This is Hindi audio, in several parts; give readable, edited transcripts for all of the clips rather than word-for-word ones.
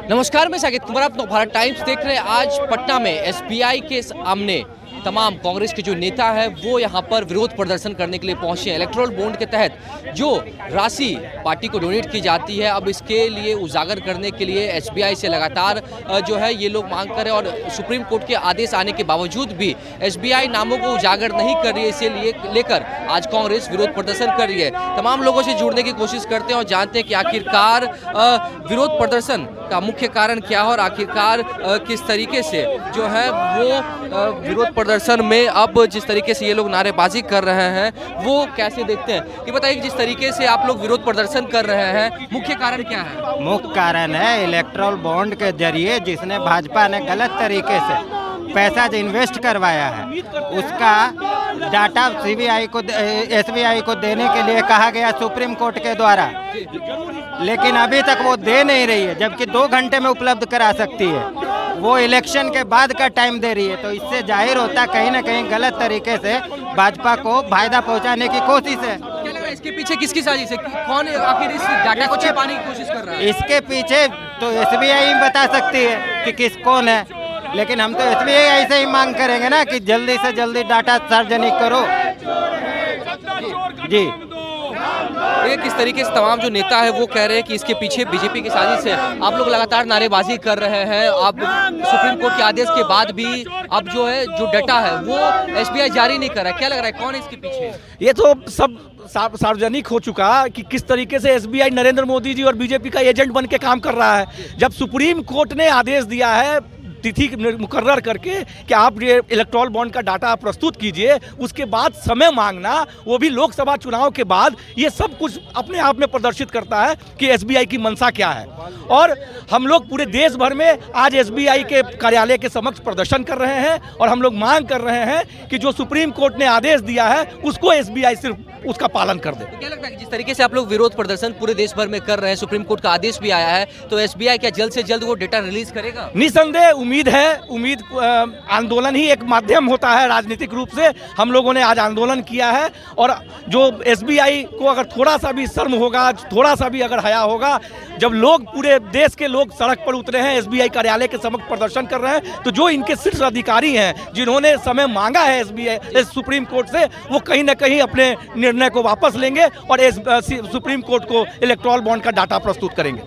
नमस्कार, मैं साकेत कुमार, आप भारत टाइम्स देख रहे हैं। आज पटना में एसबीआई के सामने तमाम कांग्रेस के जो नेता है वो यहाँ पर विरोध प्रदर्शन करने के लिए पहुंचे हैं। इलेक्टोरल बॉन्ड के तहत जो राशि पार्टी को डोनेट की जाती है, अब इसके लिए उजागर करने के लिए एसबीआई से लगातार जो है ये लोग मांग कर रहे हैं और सुप्रीम कोर्ट के आदेश आने के बावजूद भी एसबीआई नामों को उजागर नहीं कर रही है। इसे लेकर आज कांग्रेस विरोध प्रदर्शन कर रही है। तमाम लोगों से जुड़ने की कोशिश करते हैं और जानते हैं कि आखिरकार विरोध प्रदर्शन का मुख्य कारण क्या है और आखिरकार किस तरीके से जो है वो विरोध प्रदर्शन में अब जिस तरीके से ये लोग नारेबाजी कर रहे हैं वो कैसे देखते हैं। ये बताइए कि जिस तरीके से आप लोग विरोध प्रदर्शन कर रहे हैं, मुख्य कारण क्या है? मुख्य कारण है इलेक्टोरल बॉन्ड के जरिए जिसने भाजपा ने गलत तरीके से पैसा जो इन्वेस्ट करवाया है उसका डाटा एसबीआई को देने के लिए कहा गया सुप्रीम कोर्ट के द्वारा, लेकिन अभी तक वो दे नहीं रही है, जबकि 2 घंटे में उपलब्ध करा सकती है। वो इलेक्शन के बाद का टाइम दे रही है, तो इससे जाहिर होता कहीं ना कहीं गलत तरीके से भाजपा को फायदा पहुंचाने की कोशिश है। क्या लग रहा है इसके पीछे किसकी साजिश है? कौन आखिर इस डाटा को छिपाने की कोशिश कर रहा है? इसके पीछे तो एसबीआई बता सकती है कि कौन है, लेकिन हम तो एसबीआई ऐसे ही मांग करेंगे ना कि जल्दी से जल्दी डाटा सार्वजनिक करो। जी, ये किस तरीके से तमाम जो नेता है वो कह रहे हैं कि इसके पीछे बीजेपी की साजिश है। आप लोग लगातार नारेबाजी कर रहे हैं, आप सुप्रीम कोर्ट के आदेश के बाद भी अब जो है जो डाटा है वो एसबीआई जारी नहीं कर रहा है। क्या लग रहा है कौन है इसके पीछे? ये तो सब सार्वजनिक हो चुका कि किस तरीके से एसबीआई नरेंद्र मोदी जी और बीजेपी का एजेंट बन के काम कर रहा है। जब सुप्रीम कोर्ट ने आदेश दिया है तिथि मुकर्रर करके कि आप ये इलेक्टोरल बॉन्ड का डाटा आप प्रस्तुत कीजिए, उसके बाद समय मांगना, वो भी लोकसभा चुनाव के बाद, ये सब कुछ अपने आप में प्रदर्शित करता है कि एसबीआई की मंशा क्या है। और हम लोग पूरे देश भर में आज एसबीआई के कार्यालय के समक्ष प्रदर्शन कर रहे हैं और हम लोग मांग कर रहे हैं कि जो सुप्रीम कोर्ट ने आदेश दिया है उसको एसबीआई सिर्फ उसका पालन कर दे। तो क्या लगता है कि जिस तरीके से आप लोग विरोध प्रदर्शन पूरे देश भर में कर रहे हैं, सुप्रीम कोर्ट का आदेश भी आया है, तो एसबीआई क्या जल्द से जल्द वो डेटा रिलीज करेगा? निसंदेह उम्मीद है। आंदोलन ही एक माध्यम होता है राजनीतिक रूप से। हम लोगों ने आज आंदोलन किया है और जो एसबीआई को अगर थोड़ा सा भी शर्म होगा, थोड़ा सा भी अगर हया होगा, जब लोग पूरे देश के लोग सड़क पर उतरे हैं, एसबीआई कार्यालय के समक्ष प्रदर्शन कर रहे हैं, तो जो इनके शीर्ष अधिकारी हैं जिन्होंने समय मांगा है एसबीआई सुप्रीम कोर्ट से, वो कहीं ना कहीं अपने निर्णय को वापस लेंगे और सुप्रीम कोर्ट को इलेक्टोरल बॉन्ड का डाटा प्रस्तुत करेंगे।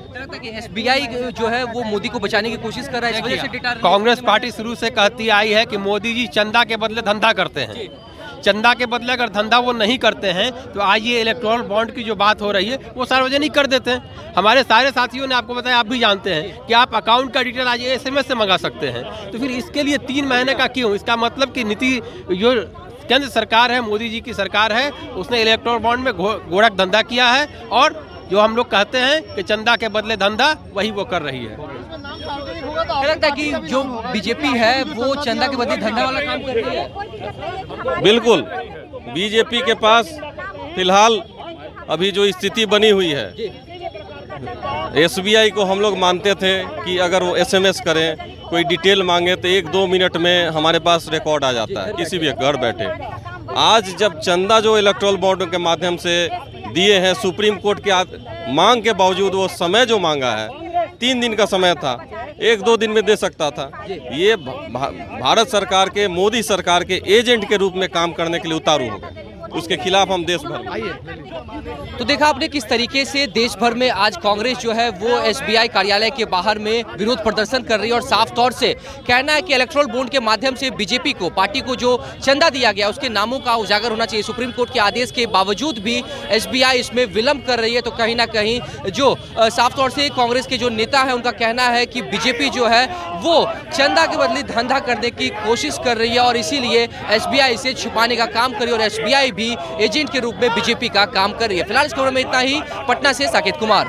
एसबीआई जो है वो मोदी को बचाने की कोशिश कर रहा है, इस वजह से डेटा कांग्रेस पार्टी शुरू से कहती आई है कि मोदी जी चंदा के बदले धंधा करते हैं। चंदा के बदले अगर धंधा वो नहीं करते हैं तो आज ये इलेक्टोरल बॉन्ड की जो बात हो रही है वो सार्वजनिक कर देते हैं। हमारे सारे साथियों ने आपको बताया, आप भी जानते हैं कि आप अकाउंट का डिटेल आज एसएमएस से मंगा सकते हैं। तो फिर इसके लिए 3 महीने का क्यों? इसका मतलब कि नीति जो केंद्र सरकार है, मोदी जी की सरकार है, उसने इलेक्टोरल बॉन्ड में गोरख धंधा किया है और जो हम लोग कहते हैं कि चंदा के बदले धंधा, वही वो कर रही है। क्या लगता है कि जो बीजेपी है वो चंदा के बदले धंधा वाला काम कर रही है? बिल्कुल, बीजेपी के पास फिलहाल अभी जो स्थिति बनी हुई है, एसबीआई को हम लोग मानते थे कि अगर वो एसएमएस करें, कोई डिटेल मांगे तो 1-2 मिनट में हमारे पास रिकॉर्ड आ जाता है किसी भी घर बैठे। आज जब चंदा जो इलेक्टोरल बॉन्ड के माध्यम से दिए हैं, सुप्रीम कोर्ट के मांग के बावजूद वो समय जो मांगा है 3 दिन का समय था, 1-2 दिन में दे सकता था। ये भारत सरकार के, मोदी सरकार के एजेंट के रूप में काम करने के लिए उतारू हो गए। उसके खिलाफ हम देश भर में। तो देखा आपने किस तरीके से देश भर में आज कांग्रेस जो है वो एसबीआई कार्यालय के बाहर में विरोध प्रदर्शन कर रही है और साफ तौर से कहना है कि इलेक्टोरल बॉन्ड के माध्यम से बीजेपी को, पार्टी को जो चंदा दिया गया उसके नामों का उजागर होना चाहिए। सुप्रीम कोर्ट के आदेश के बावजूद भी एसबीआई इसमें विलंब कर रही है। तो कहीं ना कहीं जो साफ तौर से कांग्रेस के जो नेता है उनका कहना है कि बीजेपी जो है वो चंदा के बदले धंधा करने की कोशिश कर रही है और इसीलिए एसबीआई इसे छुपाने का काम कर रही है और एसबीआई भी एजेंट के रूप में बीजेपी का काम कर रही है। फिलहाल इस खबर में इतना ही। पटना से साकेत कुमार।